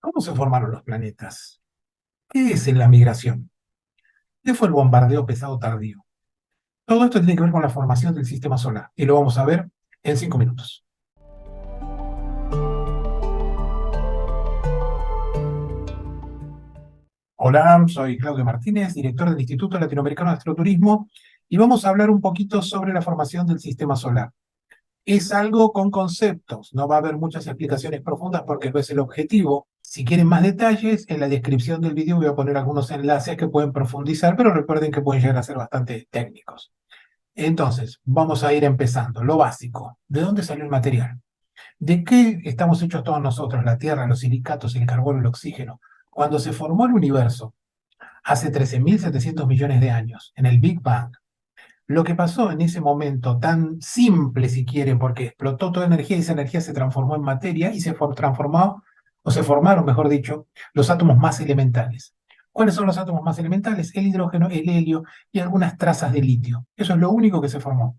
¿Cómo se formaron los planetas? ¿Qué es la migración? ¿Qué fue el bombardeo pesado tardío? Todo esto tiene que ver con la formación del sistema solar y lo vamos a ver en 5 minutos. Hola, soy Claudio Martínez, director del Instituto Latinoamericano de Astroturismo, y vamos a hablar un poquito sobre la formación del sistema solar. Es algo con conceptos, no va a haber muchas explicaciones profundas porque no es el objetivo. Si quieren más detalles, en la descripción del video voy a poner algunos enlaces que pueden profundizar, pero recuerden que pueden llegar a ser bastante técnicos. Entonces, vamos a ir empezando. Lo básico, ¿de dónde salió el material? ¿De qué estamos hechos todos nosotros? La Tierra, los silicatos, el carbono, el oxígeno. Cuando se formó el universo, hace 13.700 millones de años, en el Big Bang, lo que pasó en ese momento tan simple, si quieren, porque explotó toda energía y esa energía se transformó en materia y transformó, o se formaron, mejor dicho, los átomos más elementales. ¿Cuáles son los átomos más elementales? El hidrógeno, el helio y algunas trazas de litio. Eso es lo único que se formó.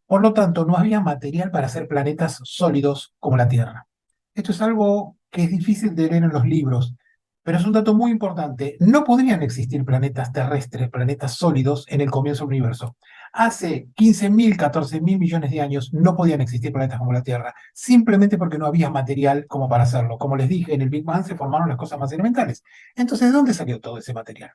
Por lo tanto, no había material para hacer planetas sólidos como la Tierra. Esto es algo que es difícil de leer en los libros, pero es un dato muy importante. No podrían existir planetas terrestres, planetas sólidos en el comienzo del universo. Hace 15.000, 14.000 millones de años no podían existir planetas como la Tierra, simplemente porque no había material como para hacerlo. Como les dije, en el Big Bang se formaron las cosas más elementales. Entonces, ¿de dónde salió todo ese material?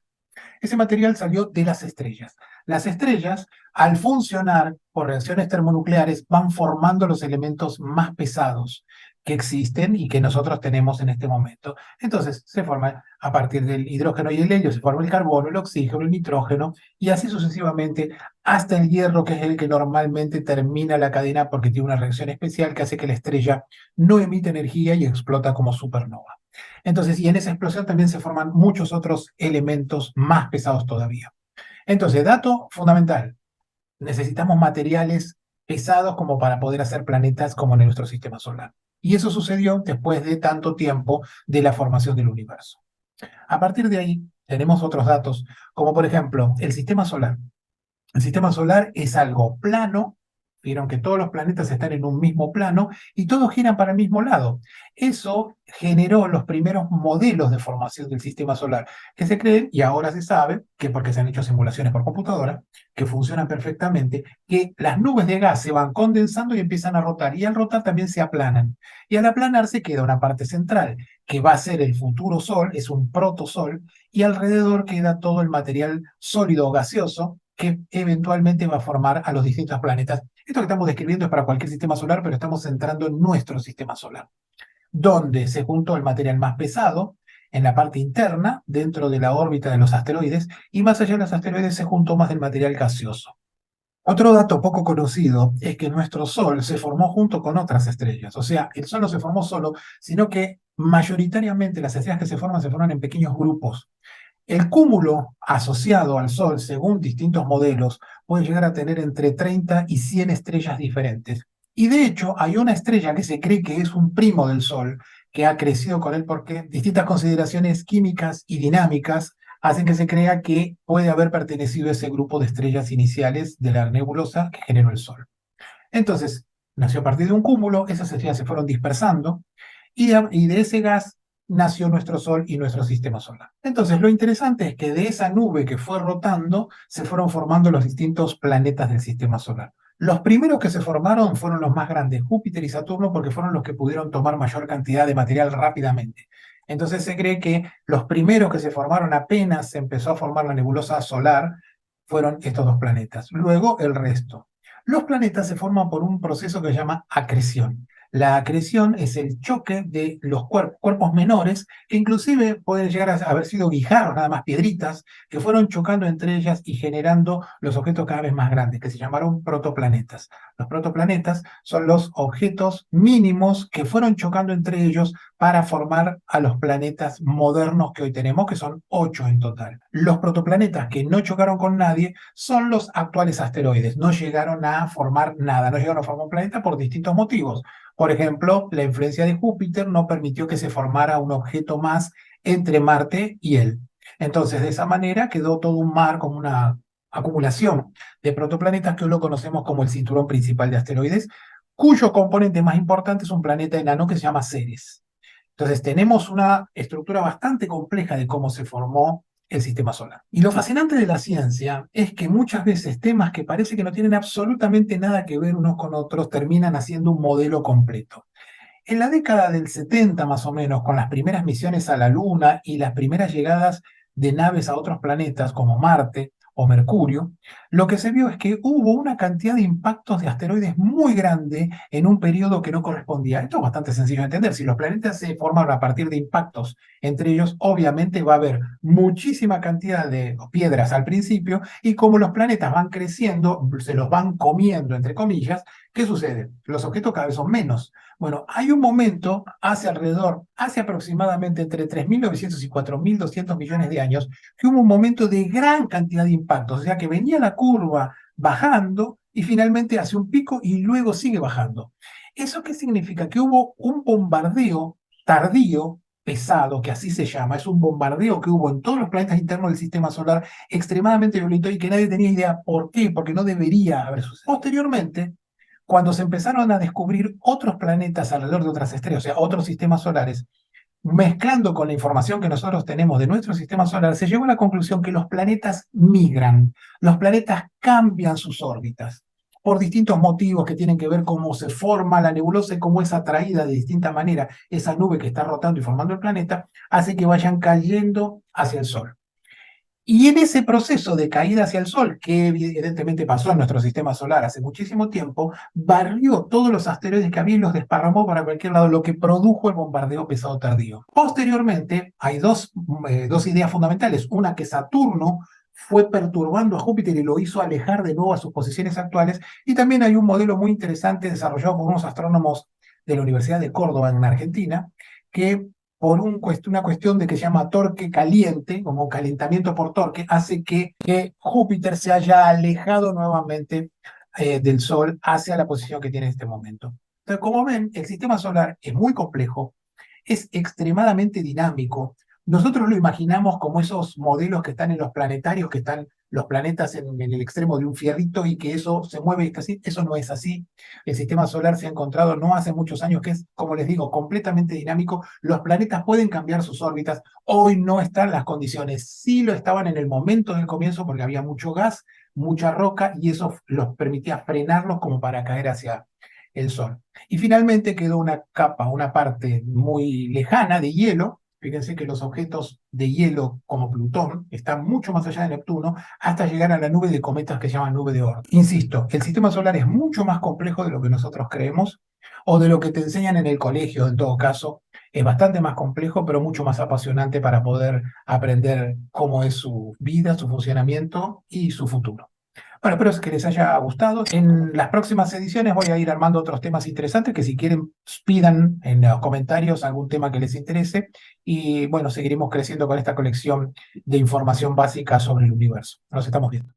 Ese material salió de las estrellas. Las estrellas, al funcionar por reacciones termonucleares, van formando los elementos más pesados que existen y que nosotros tenemos en este momento. Entonces, se forman a partir del hidrógeno y el helio, se forma el carbono, el oxígeno, el nitrógeno, y así sucesivamente hasta el hierro, que es el que normalmente termina la cadena porque tiene una reacción especial que hace que la estrella no emite energía y explota como supernova. Entonces, y en esa explosión también se forman muchos otros elementos más pesados todavía. Entonces, dato fundamental, necesitamos materiales pesados como para poder hacer planetas como en nuestro sistema solar. Y eso sucedió después de tanto tiempo de la formación del universo. A partir de ahí, tenemos otros datos, como por ejemplo, el sistema solar. El sistema solar es algo plano, vieron que todos los planetas están en un mismo plano y todos giran para el mismo lado. Eso generó los primeros modelos de formación del sistema solar, que se creen, y ahora se sabe, que porque se han hecho simulaciones por computadora, que funcionan perfectamente, que las nubes de gas se van condensando y empiezan a rotar, y al rotar también se aplanan. Y al aplanarse queda una parte central, que va a ser el futuro Sol, es un protosol, y alrededor queda todo el material sólido o gaseoso que eventualmente va a formar a los distintos planetas. Esto que estamos describiendo es para cualquier sistema solar, pero estamos centrando en nuestro sistema solar, donde se juntó el material más pesado en la parte interna, dentro de la órbita de los asteroides, y más allá de los asteroides se juntó más del material gaseoso. Otro dato poco conocido es que nuestro Sol se formó junto con otras estrellas. O sea, el Sol no se formó solo, sino que mayoritariamente las estrellas que se forman en pequeños grupos. El cúmulo asociado al Sol, según distintos modelos, puede llegar a tener entre 30 y 100 estrellas diferentes. Y de hecho, hay una estrella que se cree que es un primo del Sol, que ha crecido con él porque distintas consideraciones químicas y dinámicas hacen que se crea que puede haber pertenecido a ese grupo de estrellas iniciales de la nebulosa que generó el Sol. Entonces, nació a partir de un cúmulo, esas estrellas se fueron dispersando y de ese gas nació nuestro Sol y nuestro sistema solar. Entonces, lo interesante es que de esa nube que fue rotando se fueron formando los distintos planetas del sistema solar. Los primeros que se formaron fueron los más grandes, Júpiter y Saturno, porque fueron los que pudieron tomar mayor cantidad de material rápidamente. Entonces se cree que los primeros que se formaron apenas se empezó a formar la nebulosa solar fueron estos dos planetas. Luego el resto. Los planetas se forman por un proceso que se llama acreción. La acreción es el choque de los cuerpos menores, que inclusive pueden llegar a haber sido guijarros, nada más piedritas, que fueron chocando entre ellas y generando los objetos cada vez más grandes, que se llamaron protoplanetas. Los protoplanetas son los objetos mínimos que fueron chocando entre ellos para formar a los planetas modernos que hoy tenemos, que son 8 en total. Los protoplanetas que no chocaron con nadie son los actuales asteroides. No llegaron a formar nada, no llegaron a formar un planeta por distintos motivos. Por ejemplo, la influencia de Júpiter no permitió que se formara un objeto más entre Marte y él. Entonces, de esa manera quedó todo un mar como una acumulación de protoplanetas que hoy lo conocemos como el cinturón principal de asteroides, cuyo componente más importante es un planeta enano que se llama Ceres. Entonces tenemos una estructura bastante compleja de cómo se formó el sistema solar. Y lo fascinante de la ciencia es que muchas veces temas que parece que no tienen absolutamente nada que ver unos con otros terminan haciendo un modelo completo. En la década del 70 más o menos, con las primeras misiones a la Luna y las primeras llegadas de naves a otros planetas como Marte o Mercurio, lo que se vio es que hubo una cantidad de impactos de asteroides muy grande en un periodo que no correspondía. Esto es bastante sencillo de entender. Si los planetas se formaron a partir de impactos entre ellos, obviamente va a haber muchísima cantidad de piedras al principio y como los planetas van creciendo, se los van comiendo, entre comillas, ¿qué sucede? Los objetos cada vez son menos. Bueno, hay un momento hace aproximadamente entre 3.900 y 4.200 millones de años, que hubo un momento de gran cantidad de impactos, o sea que venía la curva bajando y finalmente hace un pico y luego sigue bajando. ¿Eso qué significa? Que hubo un bombardeo tardío, pesado, que así se llama, es un bombardeo que hubo en todos los planetas internos del sistema solar extremadamente violento y que nadie tenía idea por qué, porque no debería haber sucedido. Posteriormente, cuando se empezaron a descubrir otros planetas alrededor de otras estrellas, o sea, otros sistemas solares, mezclando con la información que nosotros tenemos de nuestro sistema solar, se llegó a la conclusión que los planetas migran, los planetas cambian sus órbitas por distintos motivos que tienen que ver cómo se forma la nebulosa y cómo es atraída de distinta manera esa nube que está rotando y formando el planeta, hace que vayan cayendo hacia el Sol. Y en ese proceso de caída hacia el Sol, que evidentemente pasó en nuestro sistema solar hace muchísimo tiempo, barrió todos los asteroides que había y los desparramó para cualquier lado, lo que produjo el bombardeo pesado tardío. Posteriormente, hay dos ideas fundamentales. Una, que Saturno fue perturbando a Júpiter y lo hizo alejar de nuevo a sus posiciones actuales. Y también hay un modelo muy interesante desarrollado por unos astrónomos de la Universidad de Córdoba en Argentina, que por una cuestión de que se llama torque caliente, como calentamiento por torque, hace que Júpiter se haya alejado nuevamente del Sol hacia la posición que tiene en este momento. Entonces, como ven, el sistema solar es muy complejo, es extremadamente dinámico. Nosotros lo imaginamos como esos modelos que están en los planetarios, que están los planetas en el extremo de un fierrito y que eso se mueve casi. Eso no es así. El sistema solar se ha encontrado no hace muchos años que es, como les digo, completamente dinámico. Los planetas pueden cambiar sus órbitas. Hoy no están las condiciones. Sí lo estaban en el momento del comienzo porque había mucho gas, mucha roca y eso los permitía frenarlos como para caer hacia el Sol. Y finalmente quedó una capa, una parte muy lejana de hielo. Fíjense que los objetos de hielo como Plutón están mucho más allá de Neptuno hasta llegar a la nube de cometas que se llama nube de Oort. Insisto, el sistema solar es mucho más complejo de lo que nosotros creemos o de lo que te enseñan en el colegio, en todo caso. Es bastante más complejo, pero mucho más apasionante para poder aprender cómo es su vida, su funcionamiento y su futuro. Bueno, espero que les haya gustado. En las próximas ediciones voy a ir armando otros temas interesantes que si quieren pidan en los comentarios algún tema que les interese y bueno, seguiremos creciendo con esta colección de información básica sobre el universo. Nos estamos viendo.